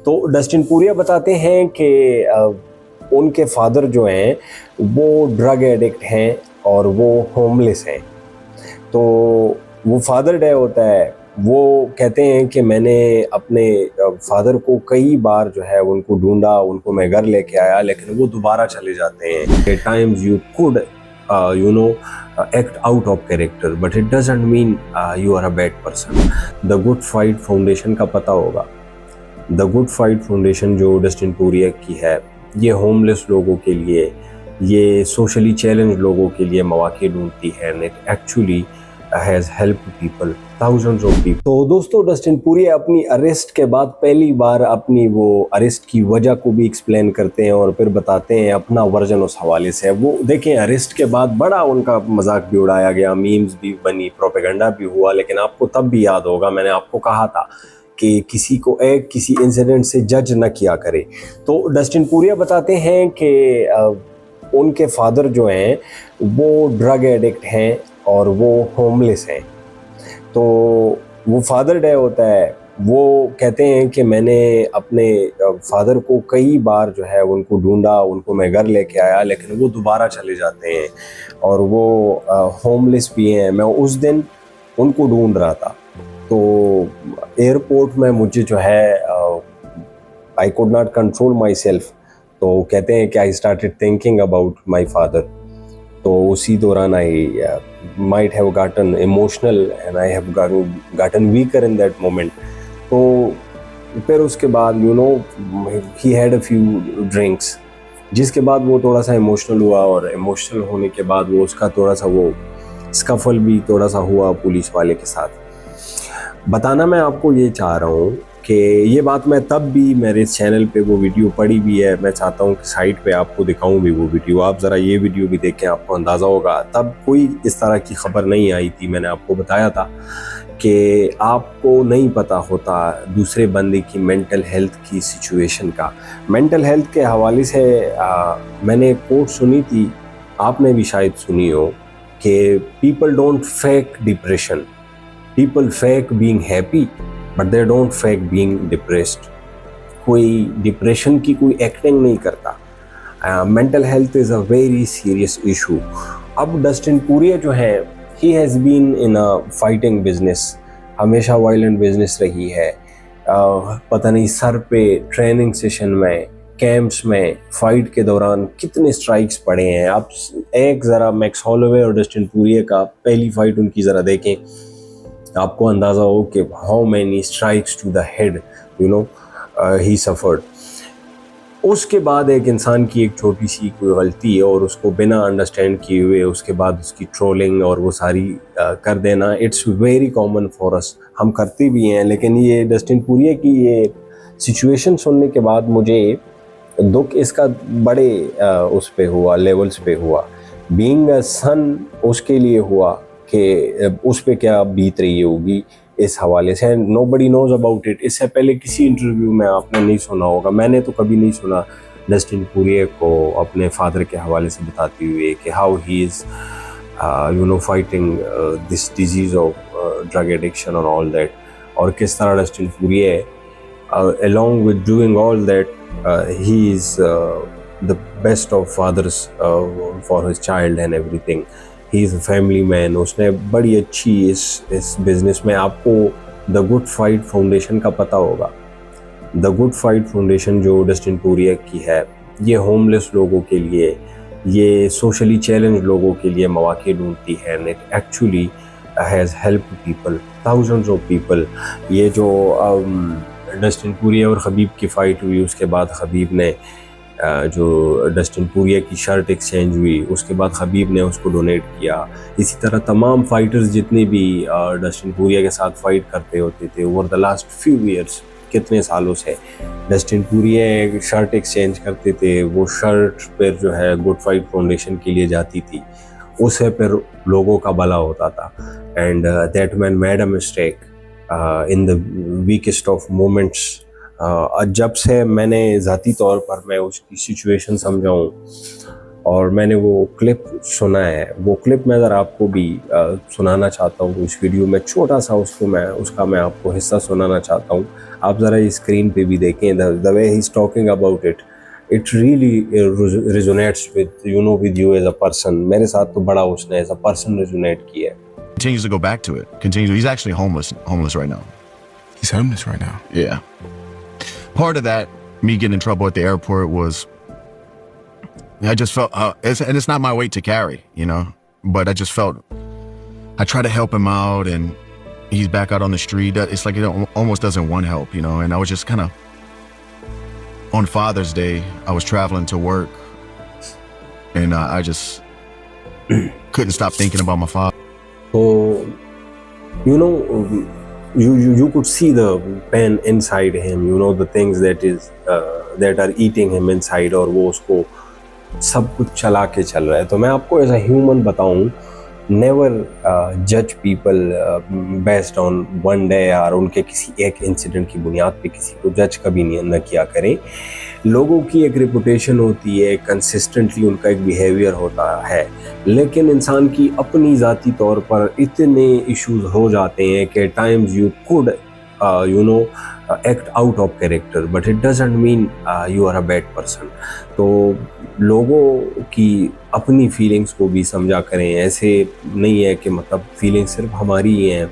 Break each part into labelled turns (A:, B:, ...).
A: तो डस्टिन पूरिया बताते हैं कि उनके फादर जो हैं वो ड्रग एडिक्ट हैं और वो होमलेस हैं। तो वो फादर डे होता है, वो कहते हैं कि मैंने अपने फादर को कई बार जो है उनको ढूंढा, उनको मैं घर लेके आया, लेकिन वो दोबारा चले जाते हैं। At times you could act out of character, but it doesn't mean you are a bad person. The Good Fight Foundation का पता होगा। द गुड फाइट फाउंडेशन जो डस्टिन पूरिया की है, ये होमलेस लोगों के लिए, ये सोशली चैलेंज लोगों के लिए मौके ढूंढती है and it actually has helped people, thousands of people. तो दोस्तों, डस्टिन पूरिया अपनी अरेस्ट के बाद पहली बार अपनी वो अरेस्ट की वजह को भी एक्सप्लेन करते हैं और फिर बताते हैं अपना वर्जन उस हवाले से। वो देखें, अरेस्ट के बाद बड़ा उनका मजाक भी उड़ाया गया, मीम्स भी बनी, प्रोपेगेंडा भी हुआ, लेकिन आपको तब भी याद होगा मैंने आपको कहा था कि किसी को किसी इंसिडेंट से जज न किया करे। तो डस्टिन पूरिया बताते हैं कि उनके फादर जो हैं वो ड्रग एडिक्ट हैं और वो होमलेस हैं। तो वो फादर डे होता है, वो कहते हैं कि मैंने अपने फादर को कई बार जो है उनको ढूंढा, उनको मैं घर लेके आया, लेकिन वो दोबारा चले जाते हैं और वो होमलेस भी हैं। मैं उस दिन उनको ढूंढ रहा था, तो एयरपोर्ट में मुझे जो है I could not control my self. तो कहते हैं कि I started thinking about my father. तो उसी दौरान I might have gotten emotional and I have gotten weaker in that moment. तो फिर उसके बाद ही हैड अ फ्यू ड्रिंक्स, जिसके बाद वो थोड़ा सा इमोशनल हुआ और इमोशनल होने के बाद वो उसका थोड़ा सा वो स्कफल भी थोड़ा सा हुआ पुलिस वाले के साथ। बताना मैं आपको ये चाह रहा हूँ कि ये बात मैं तब भी मेरे चैनल पे वो वीडियो पड़ी भी है, मैं चाहता हूँ कि साइट पे आपको दिखाऊं भी वो वीडियो। आप ज़रा ये वीडियो भी देखें, आपको अंदाज़ा होगा। तब कोई इस तरह की खबर नहीं आई थी। मैंने आपको बताया था कि आपको नहीं पता होता दूसरे बंदे की मेंटल हेल्थ की सिचुएशन का। मेंटल हेल्थ के हवाले से मैंने एक कोट सुनी थी, आपने भी शायद सुनी हो, कि people don't fake depression, people fake being happy but they don't fake being depressed। कोई डिप्रेशन की कोई एक्टिंग नहीं करता। Mental health is a very serious issue. अब डस्टिन पूरिया जो है, he has been in a fighting business, हमेशा violent business रही है। पता नहीं सर पे ट्रेनिंग सेशन में, कैंप्स में, फाइट के दौरान कितने स्ट्राइक्स पड़े हैं। आप एक ज़रा मैक्स हॉलोवे और डस्टिन पूरिया का पहली फाइट उनकी ज़रा देखें, आपको अंदाज़ा हो कि how many strikes to the head he suffered. उसके बाद एक इंसान की एक छोटी सी कोई गलती है और उसको बिना अंडरस्टैंड किए हुए उसके बाद उसकी ट्रोलिंग और वो सारी कर देना, it's very common for us. हम करते भी हैं, लेकिन ये डस्टिन पूरिया की ये सिचुएशन सुनने के बाद मुझे दुख इसका बड़े उस पे हुआ, लेवल्स पे हुआ। बीइंग अ सन उसके लिए हुआ कि उस पे क्या बीत रही होगी इस हवाले से। Nobody knows about it. इससे पहले किसी इंटरव्यू में आपने नहीं सुना होगा, मैंने तो कभी नहीं सुना डस्टिन पूरिया को अपने फादर के हवाले से बताते हुए कि how he is fighting this disease of drug addiction और ऑल दैट, और किस तरह Dustin Puriya along with doing all that he is the best of fathers for his child and everything। He is a family man. उसने बड़ी अच्छी इस business में, आपको द गुड फाइट फाउंडेशन का पता होगा। द गुड फाइट फाउंडेशन जो डस्टिन पूरिया की है, ये होमलेस लोगों के लिए, ये सोशली चैलेंज लोगों के लिए मौके ढूंढती है and it actually has helped people, thousands of people. ये जो डस्टिन पूरिया और खबीब की फ़ाइट हुई, उसके बाद खबीब ने जो डस्टिन पूरिया की शर्ट एक्सचेंज हुई, उसके बाद खबीब ने उसको डोनेट किया। इसी तरह तमाम फाइटर्स जितने भी डस्टिन पूरिया के साथ फाइट करते होते थे over the last few years, कितने सालों से डस्टिन पूरिया एक शर्ट एक्सचेंज करते थे। वो शर्ट फिर जो है गुड फाइट फाउंडेशन के लिए जाती थी, उससे फिर लोगों का भला होता था। And that man made a mistake in the weakest of moments. जब से मैंने ज़ाती तौर पर मैं उसकी सिचुएशन समझाऊँ, और मैंने वो क्लिप सुना है। वो क्लिप मैं ज़रा आपको भी सुनाना चाहता हूँ इस वीडियो में, छोटा सा उसका मैं आपको हिस्सा सुनाना चाहता हूँ। आप ज़रा इस स्क्रीन पे भी देखें, the way he is talking about it, it really resonates with you as a person. मेरे साथ तो बड़ा उसने एज अ पर्सन रिजोनेट किया है।
B: Continues to go back to it. He's actually homeless right now.
C: He's homeless right now.
B: Yeah. Part of that, me getting in trouble at the airport, was I just felt, it's not my weight to carry, you know, but I just felt, I try to help him out and he's back out on the street. It's like it almost doesn't want help, you know, and I was just kind of, on Father's Day, I was traveling to work and I just couldn't stop thinking about my father.
A: So, you know, you could see the pain inside him, you know, the things that are eating him inside, और वो उसको सब कुछ चला के चल रहा है। तो मैं आपको एज अ ह्यूमन बताऊं, नेवर जज people based on one day, और उनके किसी एक इंसिडेंट की बुनियाद पे किसी को जज कभी नहीं न किया करें। लोगों की एक रेपुटेशन होती है, कंसिस्टेंटली उनका एक बिहेवियर होता है, लेकिन इंसान की अपनी ज़ाती तौर पर इतने इश्यूज हो जाते हैं कि times you could act out of character, but it doesn't mean you are a bad person. तो लोगों की अपनी फीलिंग्स को भी समझा करें। ऐसे नहीं है कि मतलब फीलिंग्स सिर्फ हमारी ही हैं,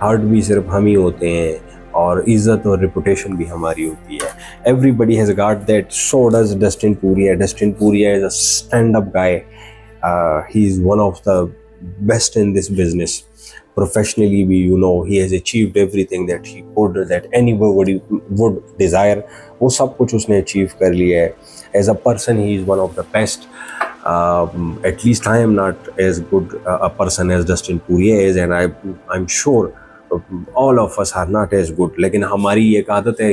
A: हार्ट भी सिर्फ हम ही होते हैं, और इज़्ज़त और रेपुटेशन भी हमारी होती है। Everybody has got that, so does Dustin Poirier. Dustin Poirier is a stand-up guy. He is one of the best in this business. Professionally, he has achieved everything that he could, that anybody would desire. वो सब कुछ उसने achieve कर लिया है. As a person, he is one of the best. At least I am not as good a person as Dustin Poirier is, and I'm sure all of us are not as good. लेकिन हमारी एक आदत है,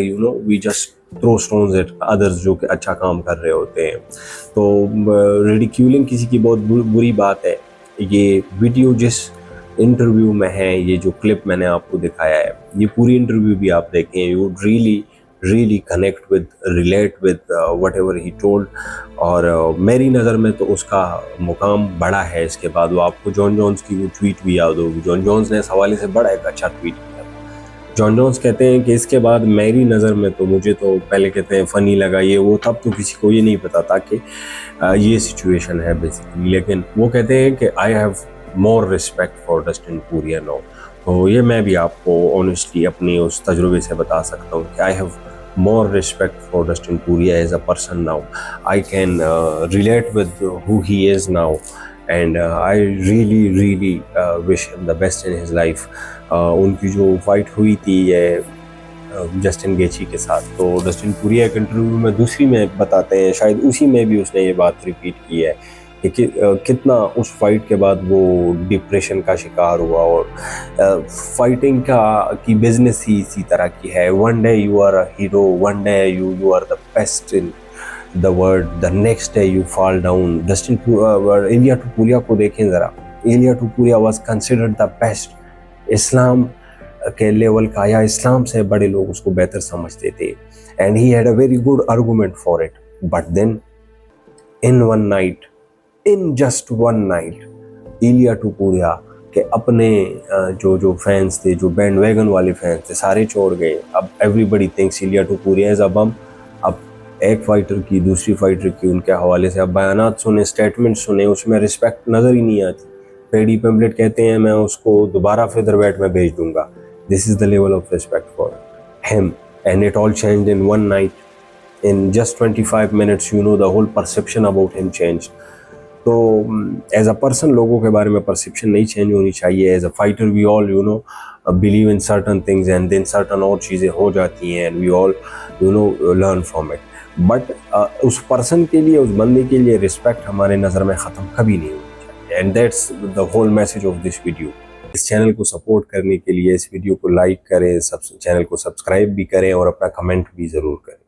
A: we just throw stones at others जो कि अच्छा काम कर रहे होते हैं। तो ridiculing किसी की बहुत बुरी बात है। ये वीडियो जिस इंटरव्यू में है, ये जो क्लिप मैंने आपको दिखाया है, ये पूरी इंटरव्यू भी आप देखें, you really connect with, relate with whatever he told. और मेरी नज़र में तो उसका मुकाम बड़ा है। इसके बाद वो आपको जॉन जोन्स की वो ट्वीट भी याद होगी। जॉन जोन्स ने इस हवाले से बड़ा एक अच्छा ट्वीट किया। जॉन जोन्स कहते हैं कि इसके बाद मेरी नज़र में तो, मुझे तो पहले कहते हैं फ़नी लगा ये वो, तब तो किसी को ये नहीं पता था कि ये सिचुएशन है बेसिकली, लेकिन वो कहते हैं कि I have more respect for Dustin Poirier now. तो ये मैं भी आपको ऑनेस्टली अपनी उस तजुर्बे से बता सकता हूँ कि I have more respect for Dustin Poirier as a person now. I can relate with who he is now, and I really wish him the best in his life. उनकी जो फाइट हुई थी जस्टिन गेची के साथ, तो Dustin Poirier के interview में दूसरी में बताते हैं, शायद उसी में भी उसने ये बात रिपीट की है कि कितना उस फाइट के बाद वो डिप्रेशन का शिकार हुआ। और फाइटिंग की बिजनेस ही इसी तरह की है। One day you are a hero, one day you are the best in the world, the next day you fall down. Dustin Ilia Topuria को देखें ज़रा, Ilia Topuria was considered the best. Islam के level का या इस्लाम से बड़े लोग उसको बेहतर समझते थे, and he had a very good argument for it. But then in just one night, Ilia Topuria के अपने जो फैंस थे, जो बैंड वैगन वाले फैंस थे, सारे छोड़ गए। अब everybody thinks Iliya टुपुलिया is a बम। अब एक फाइटर की, दूसरी फाइटर की, उनके हवाले से अब बयानात सुने, स्टेटमेंट सुने, उसमें रिस्पेक्ट नज़र ही नहीं आती। पेडी पेम्पलेट कहते हैं मैं उसको दोबारा फेदरवेट में भेज दूंगा। This is the level of respect for him, and it all changed in one night. In just 25 minutes, the whole perception about him changed. तो एज अ पर्सन लोगों के बारे में परसेप्शन नहीं चेंज होनी चाहिए। As a fighter we all believe in certain things, and then certain और चीज़ें हो जाती हैं, and we all learn from it. But उस पर्सन के लिए, उस बंदे के लिए रिस्पेक्ट हमारे नज़र में ख़त्म कभी नहीं होनी चाहिए, and that's the whole message of this video. इस चैनल को सपोर्ट करने के लिए इस वीडियो को लाइक करें, चैनल को सब्सक्राइब भी करें और अपना कमेंट भी ज़रूर करें।